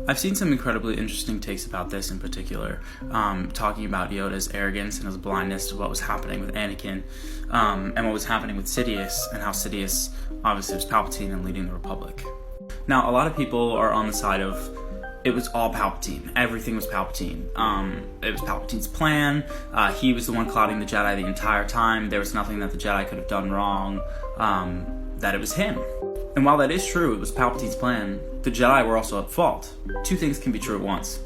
I've seen some incredibly interesting takes about this in particular, talking about Yoda's arrogance and his blindness to what was happening with Anakin, and what was happening with Sidious, and how Sidious obviously was Palpatine and leading the Republic. Now, a lot of people are on the side of it was all Palpatine. Everything was Palpatine. It was Palpatine's plan. He was the one clouding the Jedi the entire time. There was nothing that the Jedi could have done wrong. That it was him. And while that is true, it was Palpatine's plan, the Jedi were also at fault. Two things can be true at once.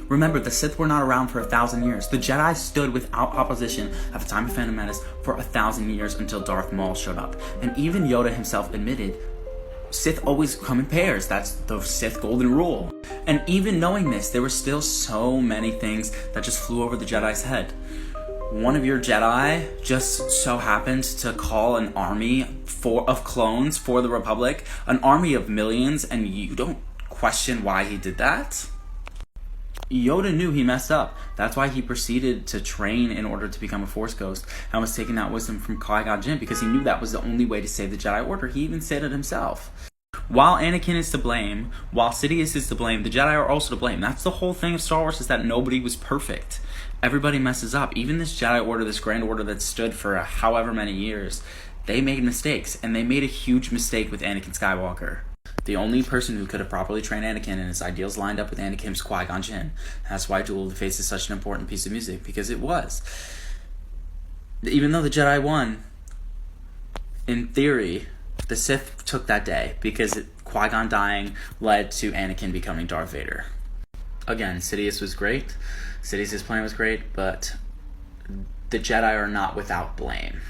Remember, the Sith were not around for 1,000 years. The Jedi stood without opposition at the time of Phantom Menace for 1,000 years until Darth Maul showed up. And even Yoda himself admitted, Sith always come in pairs. That's the Sith golden rule. And even knowing this, there were still so many things that just flew over the Jedi's head. One of your Jedi just so happened to call an army of clones for the Republic, an army of millions, and you don't question why he did that? Yoda knew he messed up. That's why he proceeded to train in order to become a Force Ghost and was taking that wisdom from Qui-Gon Jinn because he knew that was the only way to save the Jedi Order. He even said it himself. While Anakin is to blame, while Sidious is to blame, the Jedi are also to blame. That's the whole thing of Star Wars, is that nobody was perfect. Everybody messes up. Even this Jedi Order, this Grand Order that stood for however many years, they made mistakes, and they made a huge mistake with Anakin Skywalker. The only person who could have properly trained Anakin and his ideals lined up with Anakin was Qui-Gon Jinn. That's why Duel of the Fates is such an important piece of music, because it was. Even though the Jedi won, in theory, the Sith took that day, because Qui-Gon dying led to Anakin becoming Darth Vader. Again, Sidious was great. Sidious's plan was great, but the Jedi are not without blame.